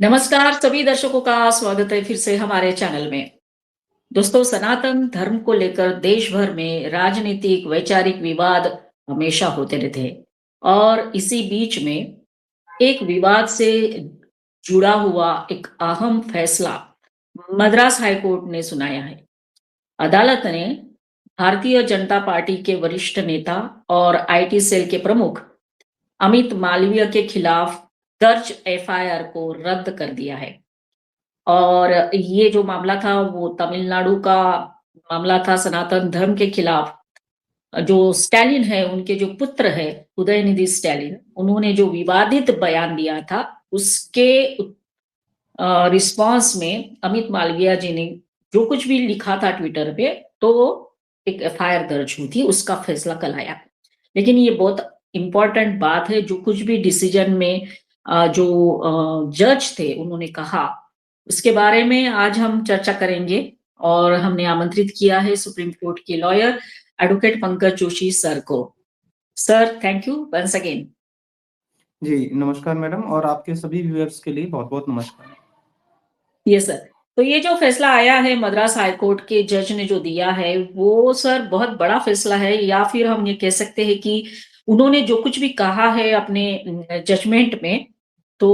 नमस्कार सभी दर्शकों का स्वागत है फिर से हमारे चैनल में। दोस्तों, सनातन धर्म को लेकर देश भर में राजनीतिक वैचारिक विवाद हमेशा होते रहते हैं और इसी बीच में एक विवाद से जुड़ा हुआ एक अहम फैसला मद्रास हाईकोर्ट ने सुनाया है। अदालत ने भारतीय जनता पार्टी के वरिष्ठ नेता और आईटी सेल के प्रमुख अमित मालवीय के खिलाफ दर्ज एफआईआर को रद्द कर दिया है। और ये जो मामला था वो तमिलनाडु का मामला था सनातन धर्म के खिलाफ। जो स्टालिन है, उनके जो पुत्र है उदयनिधि स्टालिन, उन्होंने जो विवादित बयान दिया था उसके रिस्पांस में अमित मालवीय जी ने जो कुछ भी लिखा था ट्विटर पे, तो एक एफआईआर दर्ज हुई थी, उसका फैसला कल आया। लेकिन ये बहुत इंपॉर्टेंट बात है, जो कुछ भी डिसीजन में जो जज थे उन्होंने कहा, उसके बारे में आज हम चर्चा करेंगे। और हमने आमंत्रित किया है सुप्रीम कोर्ट के lawyer advocate Pankaj Joshi sir को। Sir, thank you once again. जी, नमस्कार मैडम और आपके सभी व्यूअर्स के लिए बहुत-बहुत नमस्कार। Yes sir. तो ये जो फैसला आया है मद्रास हाईकोर्ट के जज ने जो दिया है, वो सर बहुत बड़ा फैसला है, या फिर हम ये कह सकते हैं कि उन्होंने जो कुछ भी कहा है अपने जजमेंट में, तो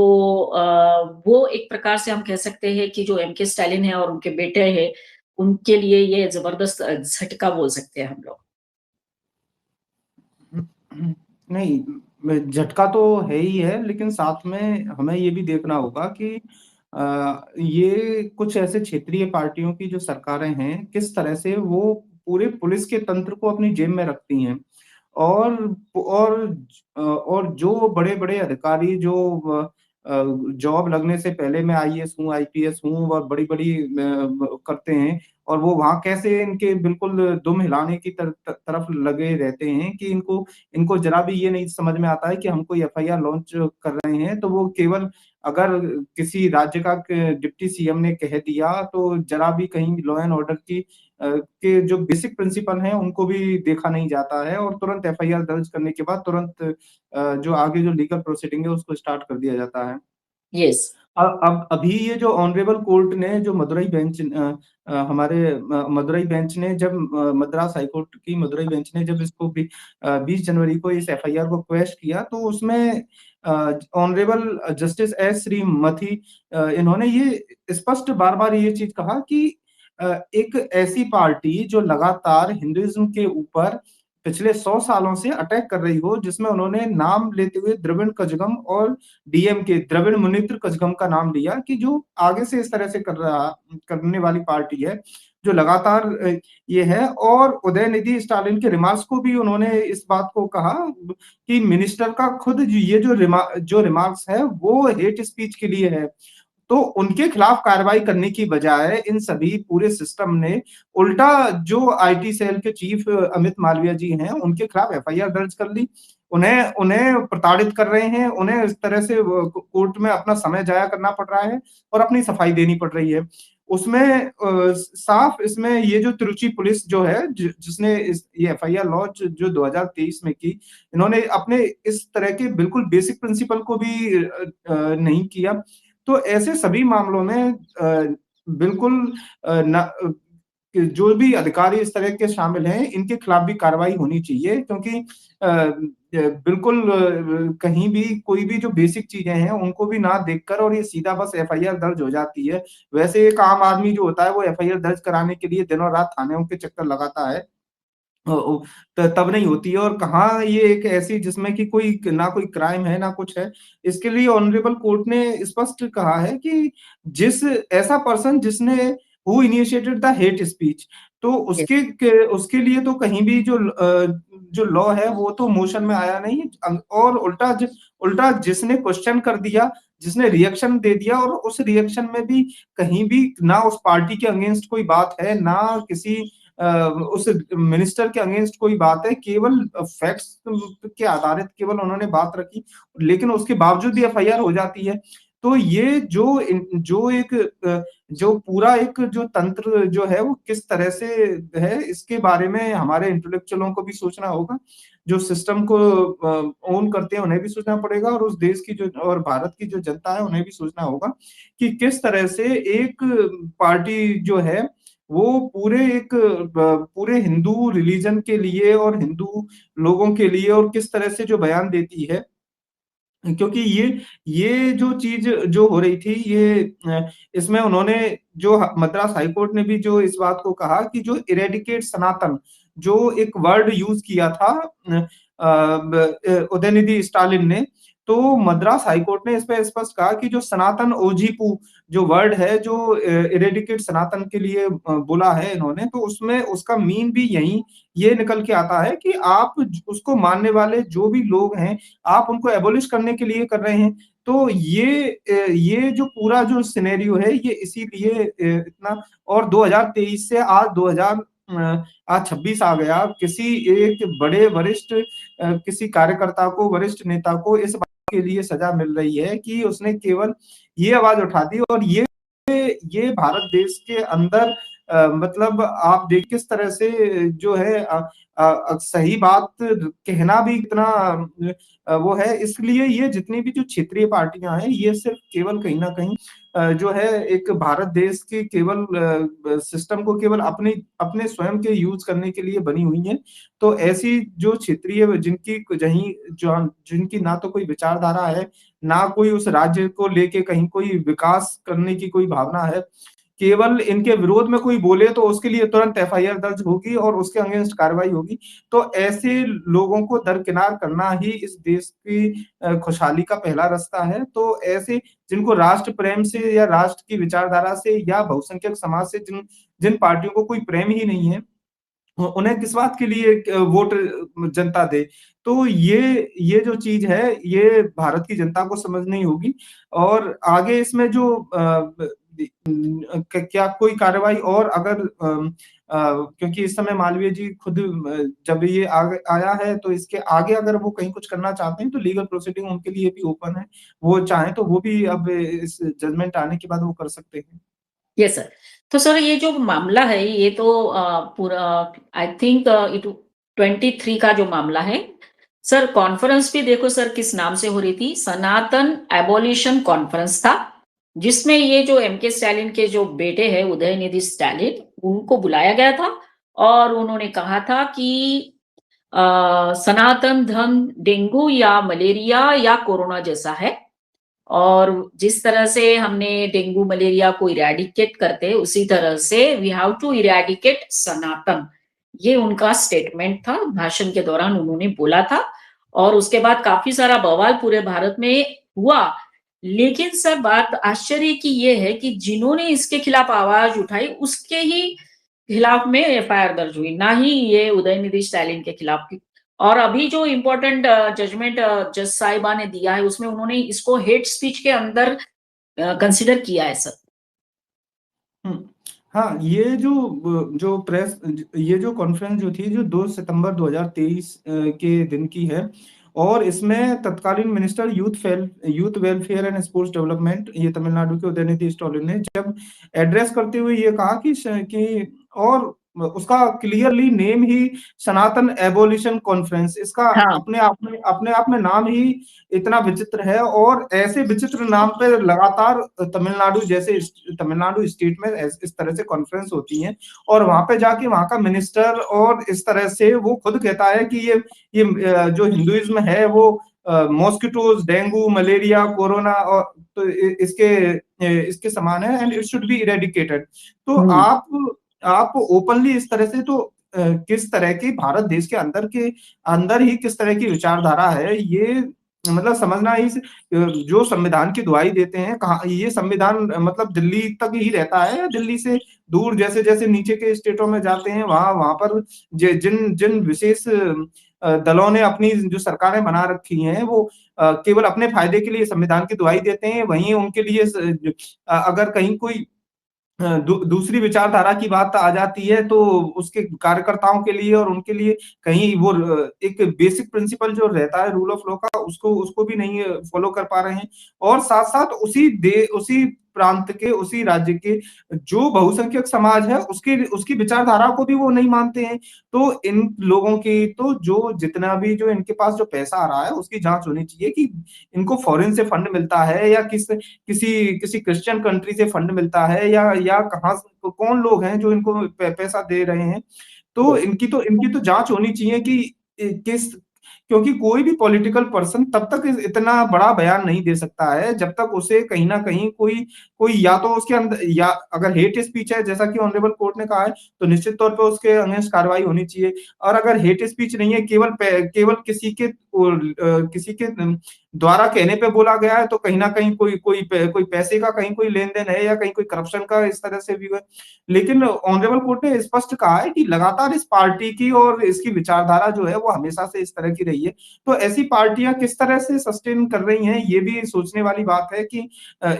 वो एक प्रकार से हम कह सकते हैं कि जो एमके स्टालिन है और उनके बेटे हैं, उनके लिए ये जबरदस्त झटका बोल सकते हैं हम लोग। नहीं, झटका तो है ही है, लेकिन साथ में हमें ये भी देखना होगा कि ये कुछ ऐसे क्षेत्रीय पार्टियों की जो सरकारें हैं, किस तरह से वो पूरे पुलिस के तंत्र को अपनी जेब में रखती हैं। और और जो बड़े-बड़े अधिकारी जो जॉब लगने से पहले मैं आईएएस हूँ, आईपीएस हूँ और बड़ी-बड़ी करते हैं और वो वहाँ कैसे इनके बिल्कुल दुम हिलाने की तरफ लगे रहते हैं कि इनको इनको ज़रा भी ये नहीं समझ में आता है कि हम कोई एफआईआर लॉन्च कर रहे हैं, तो वो केवल अगर किसी राज्य का क डिप्टी सीएम ने कह दिया, तो ज़रा भी कहीं लॉ एंड ऑर्डर के जो बेसिक प्रिंसिपल हैं, उनको भी देखा नहीं जाता है और तुरंत एफआईआर दर्ज करने के बाद तुरंत जो आगे जो लीगल प्रोसीडिंग है, उसको स्टार्ट कर दिया जाता है। यस। अब अभी ये जो ऑनरेबल कोर्ट ने जो हमारे मदुरई बेंच ने जब मद्रास हाई कोर्ट की मदुरई बेंच ने जब इसको भी 20 जनवरी को इस एफआईआर को क्वेश किया, तो उसमें ऑनरेबल जस्टिस एस श्रीमती इन्होंने ये स्पष्ट बार-बार ये चीज़ कहा कि एक ऐसी पार्टी जो लगातार हिंदुइज़्म के ऊपर पिछले 100 सालों से अटैक कर रही हो, जिसमें उन्होंने नाम लेते हुए द्रविड़ कजगम और डीएमके द्रविड़ मुनेत्र कजगम का नाम लिया कि जो आगे से इस तरह से करने वाली पार्टी है, जो लगातार ये है। और उदयनिधि स्टालिन के रिमार्क्स को भी उन्होंने इस बात को कहा कि मिनिस्टर का खुद ये जो रिमार्क्स है, वो हेट स्पीच के लिए है। तो उनके खिलाफ कार्रवाई करने की बजाय इन सभी पूरे सिस्टम ने उल्टा जो आईटी सेल के चीफ अमित मालवीय जी हैं, उनके खिलाफ एफआईआर दर्ज कर ली। उन्हें उन्हें प्रताड़ित कर रहे हैं, उन्हें इस तरह से कोर्ट में अपना समय जाया करना पड़ रहा है और अपनी सफाई देनी पड़ रही है। उसमें साफ इसमें ये जो तिरुचि पुलिस जो है जिसने ये एफआईआर लॉन्च जो 2023 में की, इन्होंने अपने इस तरह के बिल्कुल बेसिक प्रिंसिपल को भी नहीं किया। तो ऐसे सभी मामलों में बिल्कुल जो भी अधिकारी इस तरह के शामिल हैं, इनके खिलाफ भी कार्रवाई होनी चाहिए क्योंकि बिल्कुल कहीं भी कोई भी जो बेसिक चीज़ें हैं, उनको भी ना देखकर और ये सीधा बस एफआईआर दर्ज हो जाती है। वैसे एक आम आदमी जो होता है, वो एफआईआर दर्ज कराने के लिए दिनों-रात थानों के चक्कर लगाता है। ओ ओ तब नहीं होती है और कहाँ ये एक ऐसी जिसमें कि कोई ना कोई क्राइम है ना कुछ है। इसके लिए ऑनरेबल कोर्ट ने स्पष्ट कहा है कि जिस ऐसा पर्सन जिसने हू इनिशिएटेड द हेट स्पीच, तो उसके लिए तो कहीं भी जो लॉ है वो तो मोशन में आया नहीं। और उल्टा जिसने क्वेश्चन कर दिया, जिसने रिएक्शन दे दिया और उस रिएक्शन में भी कहीं भी ना उस पार्टी के अगेंस्ट कोई बात है, ना किसी उस मिनिस्टर के अगेंस्ट कोई बात है, केवल फैक्ट्स के आधारित केवल उन्होंने बात रखी, लेकिन उसके बावजूद भी एफआईआर हो जाती है। तो ये जो एक जो पूरा एक जो तंत्र जो है वो किस तरह से है, इसके बारे में हमारे इंटेलेक्चुअलों को भी सोचना होगा। जो सिस्टम को ओन करते हैं उन्हें भी सोचना पड़ेगा, और उस देश की जो और भारत की जो जनता है उन्हें भी सोचना होगा कि किस तरह से एक पार्टी जो है वो पूरे हिंदू रिलीजन के लिए और हिंदू लोगों के लिए और किस तरह से जो बयान देती है, क्योंकि ये जो चीज़ जो हो रही थी ये इसमें उन्होंने जो मद्रास हाई कोर्ट ने भी जो इस बात को कहा कि जो इरेडिकेट सनातन जो एक वर्ड यूज़ किया था उदयनिधि स्टालिन ने, तो मद्रास हाई कोर्ट ने इस पे स्पष्ट कहा कि जो सनातन ओजीपू जो वर्ड है, जो इरेडिकेट सनातन के लिए बोला है इन्होंने, तो उसमें उसका मीन भी यही ये निकल के आता है कि आप उसको मानने वाले जो भी लोग हैं, आप उनको एबॉलिश करने के लिए कर रहे हैं। तो ये जो पूरा जो सिनेरियो है ये इसीलिए इतना, और 2023 से आज 2000 आज 26 आ गया। किसी एक बड़े वरिष्ठ किसी कार्यकर्ता को, वरिष्ठ नेता को इस बात के लिए सजा मिल रही है कि उसने केवल ये आवाज उठा दी, और ये भारत देश के अंदर मतलब आप देख किस तरह से जो है सही बात कहना भी इतना वो है। इसलिए ये जितनी भी जो क्षेत्रीय पार्टियां हैं ये सिर्फ केवल कहीं ना कहीं जो है एक भारत देश के केवल सिस्टम को केवल अपने स्वयं के यूज करने के लिए बनी हुई हैं। तो ऐसी जो क्षेत्रीय जिनकी ना तो कोई विचारधारा है, ना कोई उस राज्य को लेके कहीं कोई विकास करने की कोई भावना है, केवल इनके विरोध में कोई बोले तो उसके लिए तुरंत एफआईआर दर्ज होगी और उसके अगेंस्ट कार्रवाई होगी। तो ऐसे लोगों को दरकिनार करना ही इस देश की खुशहाली का पहला रास्ता है। तो ऐसे जिनको राष्ट्र प्रेम से या राष्ट्र की विचारधारा से या बहुसंख्यक समाज से जिन जिन पार्टियों को कोई प्रेम ही नहीं है, उन्हें किस बात के लिए वोट जनता दे। तो ये जो चीज है ये भारत की जनता को समझनी होगी, और आगे इसमें जो क्या कोई कार्रवाई और अगर क्योंकि इस समय मालवीय जी खुद जब ये आया है तो इसके आगे अगर वो कहीं कुछ करना चाहते हैं तो लीगल प्रोसीडिंग उनके लिए भी ओपन है। वो चाहें तो वो भी अब इस जजमेंट आने के बाद वो कर सकते हैं। Yes sir. तो सर ये जो मामला है ये तो पूरा आई थिंक इट 23 का जो मामला है सर, कॉन्फ्रेंस भी देखो सर किस नाम से हो रही थी, सनातन एबॉलिशन कॉन्फ्रेंस था, जिसमें ये जो एम के स्टालिन के जो बेटे हैं उदयनिधि स्टालिन उनको बुलाया गया था और उन्होंने कहा था कि सनातन धर्म डेंगू या मलेरिया या कोरोना जैसा है और जिस तरह से हमने डेंगू मलेरिया को इरेडिकेट करते उसी तरह से वी हैव टू इरेडिकेट सनातन। ये उनका स्टेटमेंट था, भाषण के दौरान उन्होंने बोला था और उसके बाद काफी सारा बवाल पूरे भारत में हुआ। लेकिन सर बात आश्चर्य की ये है कि जिन्होंने इसके खिलाफ आवाज उठाई उसके ही खिलाफ में एफआईआर दर्ज हुई, ना ही ये उदयनिधि स्टालिन के खिलाफ की। और अभी जो इम्पोर्टेंट जजमेंट जज साहिबा ने दिया है उसमें उन्होंने इसको हेट स्पीच के अंदर कंसिडर किया है सर। हुँ। हाँ, ये जो कॉन्फ्रेंस जो थी जो 2 सितंबर 2023 के दिन की है, और इसमें तत्कालीन minister youth welfare and sports development ये तमिलनाडु के उदयनिधि स्टालिन ने जब एड्रेस करते हुए ये कहा कि और उसका क्लियरली नेम ही सनातन एबोलिशन कॉन्फ्रेंस, इसका हाँ। अपने आप में नाम ही इतना विचित्र है, और ऐसे विचित्र नाम पे लगातार तमिलनाडु स्टेट में इस तरह से कॉन्फ्रेंस होती है, और वहां पे जाके वहां का मिनिस्टर और इस तरह से वो खुद कहता है कि ये जो हिंदुइज्म है वो मॉस्किटोज, डेंगू, मलेरिया, कोरोना और तो इसके समान है and it should be eradicated. तो हम्म। आप ओपनली इस तरह से तो किस तरह की भारत देश के अंदर ही किस तरह की विचारधारा है, ये मतलब समझना ही जो संविधान की दुहाई देते हैं, कहा ये संविधान मतलब दिल्ली तक ही रहता है या दिल्ली से दूर जैसे जैसे नीचे के स्टेटों में जाते हैं वहां वहां पर जिन जिन विशेष दलों ने अपनी जो सरकारें बना रखी हैं वो केवल अपने फायदे के लिए संविधान की दुहाई देते हैं, वहीं उनके लिए अगर कहीं कोई दूसरी विचारधारा की बात आ जाती है तो उसके कार्यकर्ताओं के लिए और उनके लिए कहीं वो एक बेसिक प्रिंसिपल जो रहता है रूल ऑफ लॉ का उसको उसको भी नहीं फॉलो कर पा रहे हैं और साथ-साथ उसी प्रांत के उसी राज्य के जो बहुसंख्यक समाज है उसकी उसकी विचारधारा को भी वो नहीं मानते हैं। तो इन लोगों की तो जो जितना भी जो इनके पास जो पैसा आ रहा है उसकी जाँच होनी चाहिए कि इनको फॉरेन से फंड मिलता है या किसी किसी क्रिश्चियन कंट्री से फंड मिलता है या कहाँ से कौन लोग हैं जो इनको पैसा दे रहे हैं। तो यस। इनकी तो जाँच होनी चाहिए कि किस क्योंकि कोई भी पॉलिटिकल पर्सन तब तक इतना बड़ा बयान नहीं दे सकता है जब तक उसे कहीं न कहीं कोई कोई या तो उसके अंदर या अगर हेट स्पीच है जैसा कि ऑनरेबल कोर्ट ने कहा है, तो निश्चित तौर पे उसके अगेंस्ट कार्रवाई होनी चाहिए। और अगर हेट स्पीच नहीं है केवल किसी के द्वारा कहने पे बोला गया है तो कहीं न कहीं कोई पैसे का कहीं कोई लेन-देन है या कहीं कोई करप्शन का इस तरह से भी है। लेकिन ऑनरेबल कोर्ट ने स्पष्ट कहा है कि लगातार इस पार्टी की और इसकी विचारधारा जो है वो हमेशा से इस तरह की रही है। तो ऐसी पार्टियाँ किस तरह से सस्टेन कर रही हैं, ये भी सोचने वाली बात है कि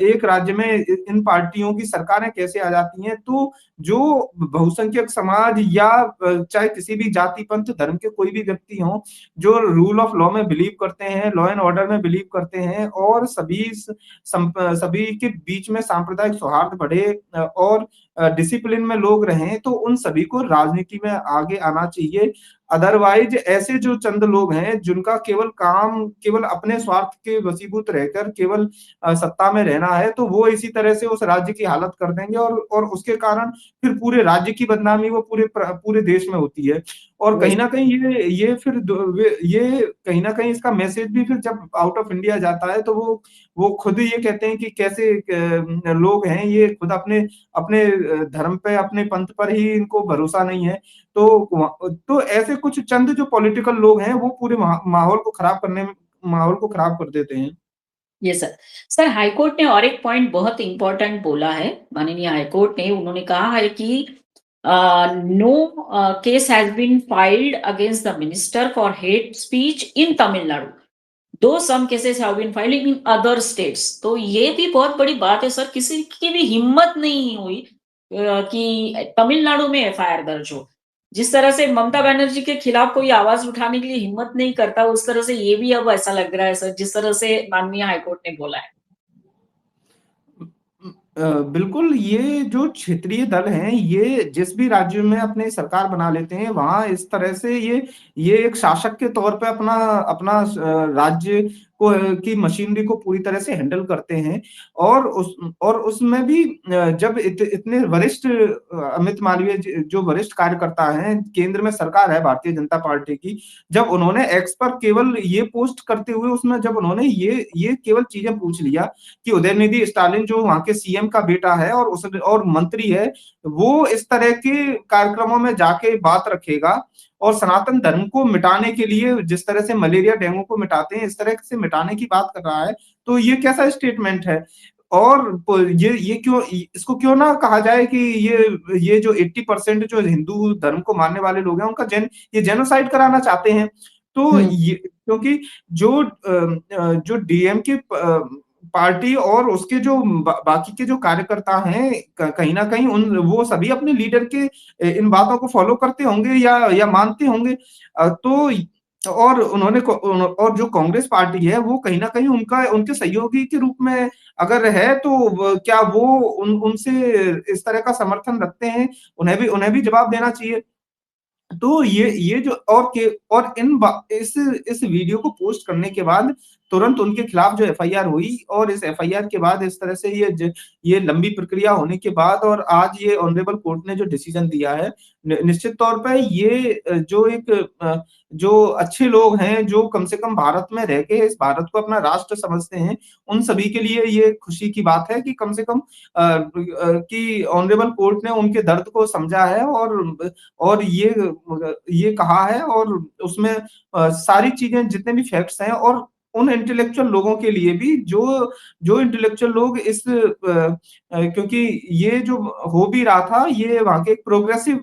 एक राज्य में इन पार्टियों की सरकारें कैसे आ जाती हैं। तो जो बहुसंख्यक समाज या चाहे किसी भी जाति, पंथ, धर्म के कोई भी व्यक्ति हों, जो रूल ऑफ लॉ में बिलीव करते हैं, लॉ एंड ऑर्डर में बिलीव करते हैं और सभी के बीच में सांप्रदायिक सौहार्द बढ़े और डिसिप्लिन में लोग रहें, तो उन सभी को राजनीति में आगे आना चाहिए। अदरवाइज़ ऐसे जो चंद लोग हैं, जिनका केवल काम केवल अपने स्वार्थ के वशीभूत रहकर केवल सत्ता में रहना है, तो वो इसी तरह से उस राज्य की हालत कर देंगे और उसके कारण फिर पूरे राज्य की बदनामी वो पूरे देश में होती है। और कहीं यस। न कहीं ये फिर दो वे ये कहीं न कहीं इसका मैसेज भी फिर जब आउट ऑफ इंडिया जाता है, तो वो खुद ये कहते हैं कि कैसे लोग हैं, ये खुद अपने अपने धर्म पे, अपने पंथ पर ही इनको भरोसा नहीं है। तो ऐसे कुछ चंद जो पॉलिटिकल लोग हैं, वो पूरे माहौल को खराब कर देते हैं। Yes sir. सर हाईकोर्ट ने और एक पॉइंट बहुत इंपॉर्टेंट बोला है, माननीय हाईकोर्ट ने, उन्होंने कहा है कि no case has been filed against the minister for hate speech in Tamil Nadu, दो some cases have been filed in other states. तो ये भी बहुत बड़ी बात है सर, किसी की भी हिम्मत नहीं हुई कि तमिलनाडु में एफआईआर दर्ज हो। जिस तरह से ममता बनर्जी के खिलाफ कोई आवाज उठाने के लिए हिम्मत नहीं करता, उस तरह से ये भी अब ऐसा लग रहा है सर, जिस तरह से माननीय हाईकोर्ट ने बोला है। बिल्कुल, ये जो क्षेत्रीय दल हैं, ये जिस भी राज्य में अपनी सरकार बना लेते हैं, वहाँ इस तरह से ये एक शासक के तौर पे अपना अपना राज्य को की मशीनरी को पूरी तरह से हैंडल करते हैं और उसमें भी जब इतने वरिष्ठ अमित मालवीय जो वरिष्ठ कार्यकर्ता हैं, केंद्र में सरकार है भारतीय जनता पार्टी की, जब उन्होंने एक्स पर केवल ये पोस्ट करते हुए उसमें जब उन्होंने ये केवल चीज़ें पूछ लिया कि उदयनिधि स्टालिन जो वहाँ के सीएम का बेटा है और मंत्री है, वो इस तरह के कार्यक्रमों में जाके बात रखेगा और सनातन धर्म को मिटाने के लिए जिस तरह से मलेरिया, डेंगू को मिटाते हैं, इस तरह से मिटाने की बात कर रहा है, तो ये कैसा स्टेटमेंट है? और प ये क्यों इ इसको क्यों ना कहा जाए कि ये जो 80% जो हिंदू धर्म को मानने वाले लोग हैं, ये जेनोसाइड कराना चाहते हैं। तो हुँ। ये क्योंकि जो डीएमके पार्टी और उसके जो बाकी के जो कार्यकर्ता हैं कहीं न कहीं उन वो सभी अपने लीडर के इन बातों को फॉलो करते होंगे या मानते होंगे। तो और उन्होंने और जो कांग्रेस पार्टी है वो कहीं न कहीं उनका उनके सहयोगी के रूप में अगर है तो क्या वो उनसे इस तरह का समर्थन रखते हैं? उन्हें भी जवाब देना चाहिए। तो ये जो और इस वीडियो को पोस्ट करने के बाद तुरंत उनके खिलाफ जो एफआईआर हुई और इस एफआईआर के बाद इस तरह से ये लंबी प्रक्रिया होने के बाद और आज ये ऑनरेबल कोर्ट ने जो डिसीजन दिया है, निश्चित तौर पे ये जो अच्छे लोग हैं, जो कम से कम भारत में रह के इस भारत को अपना राष्ट्र समझते हैं, उन सभी के लिए ये खुशी की बात है कि कम से कम कि ऑनरेबल कोर्ट ने उनके दर्द को समझा है और ये कहा है और उसमें सारी चीज़ें जितने भी फैक्ट्स हैं और उन इंटेलेक्चुअल लोगों के लिए भी जो जो इंटेलेक्चुअल लोग क्योंकि ये जो हो भी रहा था, ये वहाँ के प्रोग्रेसिव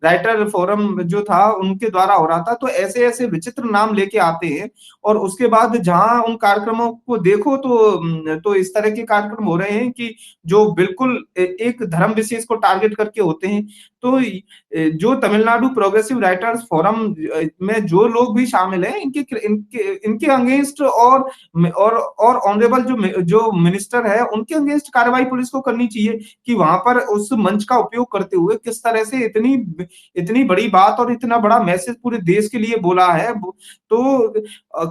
राइटर फोरम जो था उनके द्वारा हो रहा था, तो ऐसे-ऐसे विचित्र नाम लेके आते हैं और उसके बाद जहाँ उन कार्यक्रमों को देखो तो इस तरह के कार्यक्रम हो रहे हैं कि जो बिल्कुल एक धर्म विशेष को टारगेट करके होते हैं। तो जो तमिलनाडु प्रोग्रेसिव राइटर्स फोरम में जो लोग भी शामिल हैं, इनके इनके इनके अगेंस्ट और ऑनरेबल जो मिनिस्टर है, उनके अगेंस्ट कार्रवाई पुलिस को करनी चाहिए कि वहां पर उस मंच का उपयोग करते हुए किस तरह से इतनी इतनी बड़ी बात और इतना बड़ा मैसेज पूरे देश के लिए बोला है। तो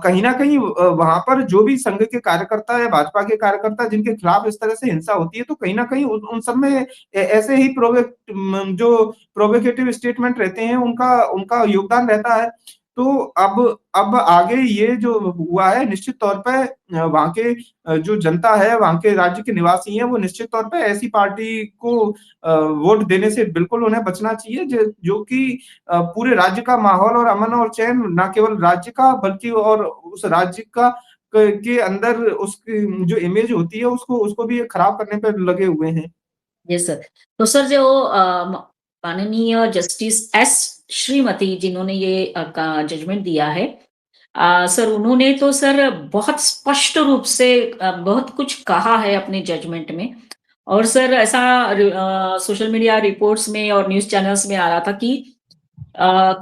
कहीं न कहीं वहाँ पर जो भी संघ के कार्यकर्ता या भाजपा के कार्यकर्ता जिनके खिलाफ इस तरह से हिंसा होती है, तो कहीं न कहीं उन सब में ऐसे ही जो प्रोवोकेटिव स्टेटमेंट रहते हैं, उनका उनका योगदान रहता है। तो अब आगे ये जो हुआ है, निश्चित तौर पे वहाँ के जो जनता है, वहाँ के राज्य के निवासी हैं, वो निश्चित तौर पे ऐसी पार्टी को वोट देने से बिल्कुल उन्हें बचना चाहिए जो कि पूरे राज्य का माहौल और अमन और चैन, ना केवल राज्य का बल्कि और उस राज्य का के अंदर उसकी जो इमेज होती है उसको उसको भी खराब करने पे लगे हुए हैं। Yes sir. तो सर जो माननीय जस्टिस एस श्रीमती जिन्होंने ये जजमेंट दिया है, सर उन्होंने तो सर बहुत स्पष्ट रूप से बहुत कुछ कहा है अपने जजमेंट में। और सर ऐसा सोशल मीडिया रिपोर्ट्स में और न्यूज़ चैनल्स में आ रहा था कि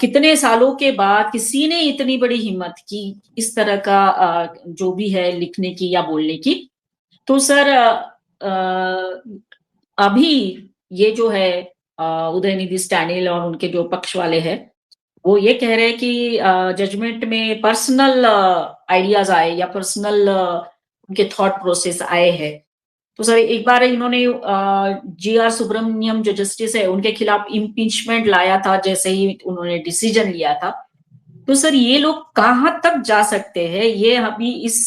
कितने सालों के बाद किसी ने इतनी बड़ी हिम्मत की इस तरह का जो भी है लिखने की या बोलने की। तो सर अभी ये जो है उदयनिधि स्टैनिल और उनके जो पक्ष वाले हैं, वो ये कह रहे हैं कि जजमेंट में पर्सनल आइडियाज़ आए या पर्सनल उनके थॉट प्रोसेस आए हैं। तो सर एक बार इन्होंने जी.आर. सुब्रमण्यम जो जस्टिस है, उनके खिलाफ इम्पीचमेंट लाया था जैसे ही उन्होंने डिसीजन लिया था। तो सर ये लोग कहाँ तक जा सकते हैं, ये अभी इस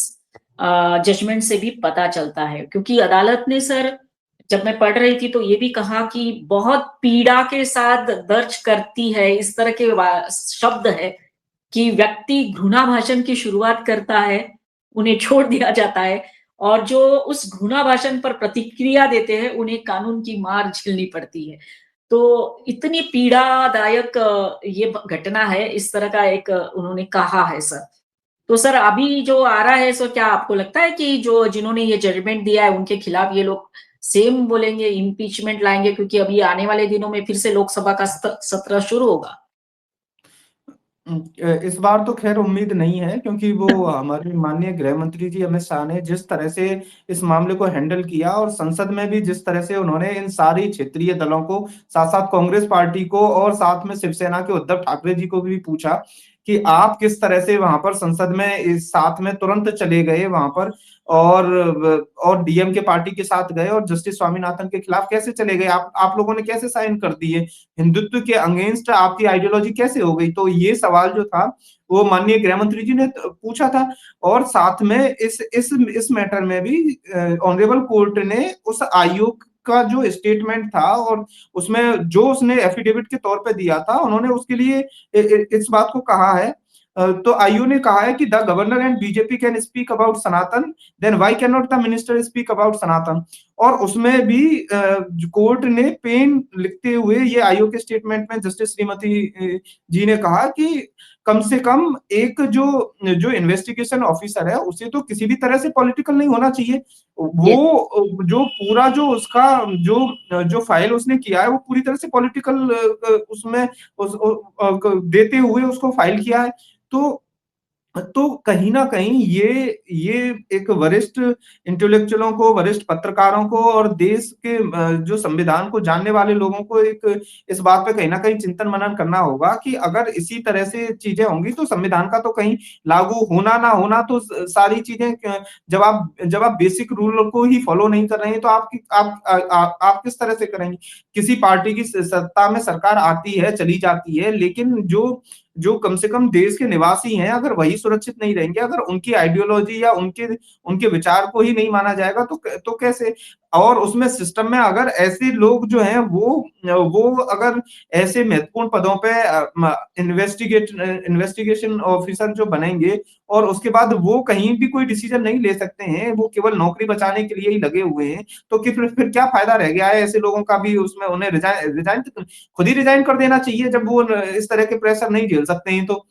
जजमेंट से भी पता चलता है। क्योंकि अदालत ने सर जब मैं पढ़ रही थी तो ये भी कहा कि बहुत पीड़ा के साथ दर्ज करती है, इस तरह के शब्द है कि व्यक्ति घृणा भाषण की शुरुआत करता है, उन्हें छोड़ दिया जाता है और जो उस घृणा भाषण पर प्रतिक्रिया देते हैं, उन्हें कानून की मार झेलनी पड़ती है। तो इतनी पीड़ादायक ये घटना है, इस तरह का एक उन्होंने कहा है सर। तो सर अभी जो आ रहा है सो क्या आपको लगता है कि जो जिन्होंने ये जजमेंट दिया है उनके खिलाफ ये लोग सेम बोलेंगे, इम्पीचमेंट लाएँगे क्योंकि अभी आने वाले दिनों में फिर से लोकसभा का सत्र शुरू होगा? इस बार तो ख़ैर उम्मीद नहीं है क्योंकि वो हमारे माननीय गृह मंत्री जी अमित शाह ने जिस तरह से इस मामले को हैंडल किया और संसद में भी जिस तरह से उन्होंने इन सारी क्षेत्रीय दलों को, साथ-साथ कांग्रेस पार्टी को और साथ में शिवसेना के उद्धव ठाकरे जी को भी पूछा कि आप किस तरह से वहाँ पर संसद में इस साथ में तुरंत चले गए वहाँ पर और डीएमके पार्टी के साथ गए और जस्टिस स्वामीनाथन के खिलाफ कैसे चले गए? आप लोगों ने कैसे साइन कर दिए? हिंदुत्व के अगेंस्ट आपकी आइडियोलॉजी कैसे हो गई? तो ये सवाल जो था, वो माननीय गृह मंत्री जी ने पूछा था और साथ में इस मैटर में भी ऑनरेबल कोर्ट ने उस आयोग का जो स्टेटमेंट था और उसमें जो उसने एफिडेविट के तौर पे दिया था, उन्होंने उसके लिए इस बात को कहा है तो आयु ने कहा है कि the governor and BJP can speak about Sanatan, then why can not the minister speak about Sanatan? और उसमें भी कोर्ट ने पेन लिखते हुए ये आयोग के स्टेटमेंट में जस्टिस श्रीमती जी ने कहा कि कम से कम एक जो जो इन्वेस्टिगेशन ऑफिसर है उसे तो किसी भी तरह से पॉलिटिकल नहीं होना चाहिए। ये वो जो पूरा जो उसका जो फाइल उसने किया है वो पूरी तरह से पॉलिटिकल उसमें देते हुए उसको फाइल किया है। तो कहीं न कहीं ये एक वरिष्ठ इंटेलेक्चुअलों को, वरिष्ठ पत्रकारों को और देश के जो संविधान को जानने वाले लोगों को एक इस बात पे कहीं न कहीं चिंतन-मनन करना होगा कि अगर इसी तरह से चीज़ें होंगी तो संविधान का तो कहीं लागू होना ना होना तो सारी चीज़ें जब आप बेसिक रूल को ही फॉलो नहीं कर रहे हैं तो आप किस तरह से करेंगे? किसी पार्टी की सत्ता में सरकार आती है, चली जाती है, लेकिन जो जो कम से कम देश के निवासी हैं, अगर वही सुरक्षित नहीं रहेंगे, अगर उनकी आइडियोलॉजी या उनके उनके विचार को ही नहीं माना जाएगा तो कैसे? और उसमें सिस्टम में अगर ऐसे लोग जो हैं वो अगर ऐसे महत्वपूर्ण पदों पे इन्वेस्टिगेशन ऑफिसर जो बनेंगे और उसके बाद वो कहीं भी कोई डिसीजन नहीं ले सकते हैं, वो केवल नौकरी बचाने के लिए ही लगे हुए हैं, तो कि फिर क्या फ़ायदा रह गया है ऐसे लोगों का भी उसमें उन्हें रिज़ाइन तो खुद ही रिज़ाइन कर देना चाहिए जब वो इस तरह के प्रेशर नहीं झेल सकते हैं तो।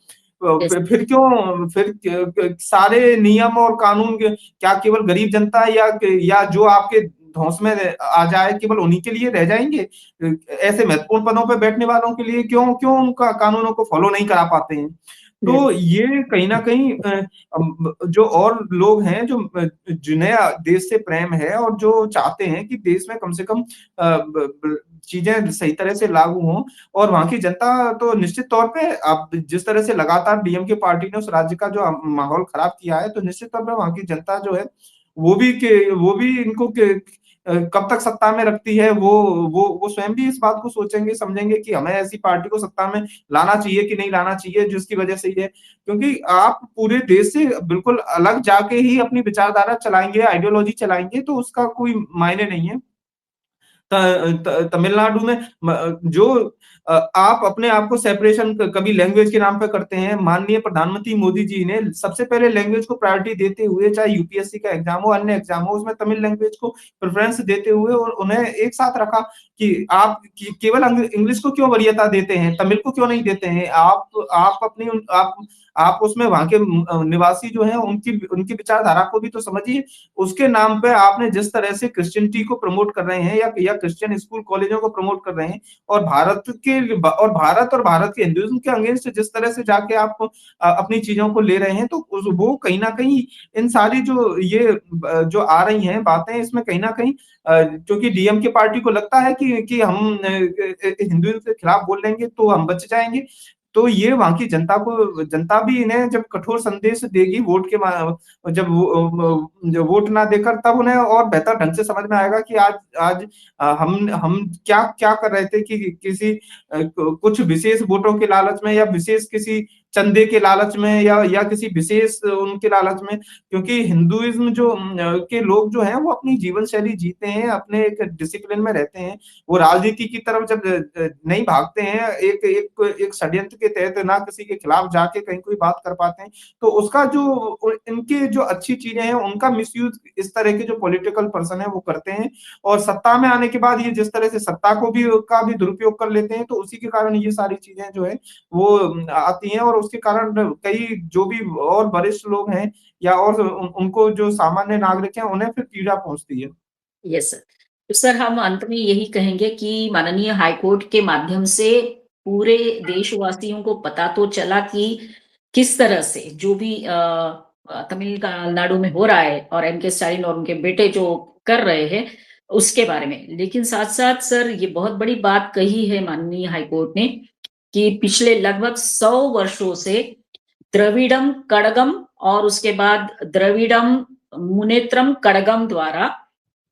यस, फिर क्यों फिर क क सारे नियम और कानून क्या केवल गरीब जनता या जो आपके धौंस में आ जाए केवल उन्हीं के लिए रह जाएँगे? ऐसे महत्वपूर्ण पदों पे बैठने वालों के लिए क्यों क्यों उनका कानूनों को फ़ॉलो नहीं करा पाते हैं? तो यस, ये कहीं न कहीं जो और लोग हैं जिन्हें देश से प्रेम है और जो चाहते हैं कि देश में कम से कम ब ब चीज़ें सही तरह से लागू हों और वहाँ की जनता तो निश्चित तौर पे अब जिस तरह से लगातार डीएमके पार्टी ने उस राज्य का जो माहौल खराब किया है, तो निश्चित तौर पे वहाँ की जनता जो है, वो भी इनको कब तक सत्ता में रखती है, वो स्वयं भी इस बात को सोचेंगे, समझेंगे कि हमें ऐसी पार्टी को सत्ता में लाना चाहिए कि नहीं लाना चाहिए, जिसकी वजह से ये क्योंकि आप पूरे देश से बिल्कुल अलग जाके ही अपनी विचारधारा चलाएँगे, आइडियोलॉजी चलाएँगे, तो उसका कोई मायने नहीं है। त त तमिलनाडु में जो आप अपने आप को सेपरेशन कभी लैंग्वेज के नाम पे करते हैं। माननीय प्रधानमंत्री मोदी जी ने सबसे पहले लैंग्वेज को प्रायोरिटी देते हुए चाहे यूपीएससी का एग्ज़ाम हो, अन्य एग्ज़ाम हो, उसमें तमिल लैंग्वेज को प्रेफ़रेंस देते हुए और उन्हें एक साथ रखा कि आप केवल इंग्लिश को क्यों वरीयता देते हैं, तमिल को क्यों नहीं देते हैं? आप अपनी उन आप उसमें वहाँ के निवासी जो हैं उनकी उनकी विचारधारा को भी तो समझिए। उसके नाम पे आपने जिस तरह से क्रिश्चियनिटी को प्रमोट कर रहे हैं या क्रिश्चियन स्कूल कॉलेजों को प्रमोट कर रहे हैं और भारत के हिंदुइज़्म के अगेंस्ट जिस तरह से जाके आप अपनी चीज़ों को ले रहे हैं, तो वो कहीं न कहीं इन सारी जो आ रही हैं बातें इसमें कहीं न कहीं क्योंकि डीएमके पार्टी को लगता है कि हम हिंदुइज़्म के खिलाफ बोल लेंगे तो हम बच जाएँगे। तो ये वहाँ की जनता भी इन्हें जब कठोर संदेश देगी वोट के जब जब वोट ना देकर तब उन्हें और बेहतर ढंग से समझ में आएगा कि आज आज हम क्या क्या कर रहे थे कि किसी कुछ विशेष वोटों के लालच में या विशेष किसी चंदे के लालच में या किसी विशेष उनके लालच में क्योंकि हिंदुइज्म के लोग जो हैं वो अपनी जीवन शैली जीते हैं, अपने एक डिसिप्लिन में रहते हैं। वो राजनीति की तरफ जब नहीं भागते हैं, एक एक एक षड्यंत्र के तहत ना किसी के खिलाफ जाके कहीं कोई बात कर पाते हैं, तो उसका इनके जो अच्छी चीज़ें हैं, उनका मिसयूज़ इस तरह के जो पॉलिटिकल पर्सन है वो करते हैं और सत्ता में आने के बाद ये जिस तरह से सत्ता का भी दुरुपयोग कर लेते हैं, तो उसी के कारण ये सारी चीज़ें जो है वो आती हैं और उसके कारण कई जो भी और वरिष्ठ लोग हैं या और उनको जो सामान्य नागरिक हैं, उन्हें फिर पीड़ा पहुँचती है। Yes sir. तो सर हम अंत में यही कहेंगे कि माननीय हाईकोर्ट के माध्यम से पूरे देशवासियों को पता तो चला कि किस तरह से जो भी तमिलनाडु में हो रहा है और एम के स्टालिन और उनके बेटे जो कर रहे हैं उसके बारे में। लेकिन साथ-साथ सर ये बहुत बड़ी बात कही है माननीय हाईकोर्ट ने कि पिछले लगभग 100 वर्षों से द्रविड़म कड़गम और उसके बाद द्रविड़म मुनेत्रम कड़गम द्वारा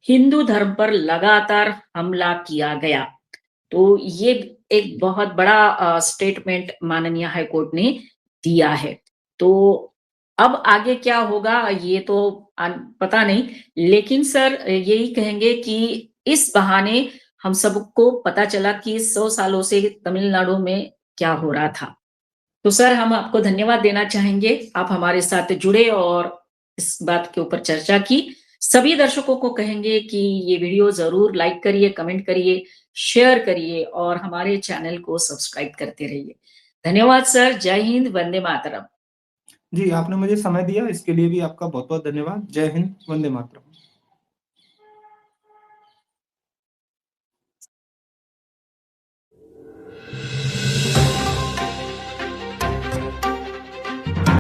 हिंदू धर्म पर लगातार हमला किया गया। तो ये एक बहुत बड़ा स्टेटमेंट माननीय हाईकोर्ट ने दिया है। तो अब आगे क्या होगा ये तो पता नहीं, लेकिन सर यही कहेंगे कि इस बहाने हम सबको पता चला कि 100 सालों से तमिलनाडु में क्या हो रहा था। तो सर हम आपको धन्यवाद देना चाहेंगे। आप हमारे साथ जुड़े और इस बात के ऊपर चर्चा की। सभी दर्शकों को कहेंगे कि ये वीडियो ज़रूर लाइक करिए, कमेंट करिए, शेयर करिए और हमारे चैनल को सब्सक्राइब करते रहिए। धन्यवाद सर। जय हिंद, वंदे मातरम। जी, आपने मुझे समय दिया इसके लिए भी आपका बहुत-बहुत धन्यवाद। जय हिंद, वंदे मातरम।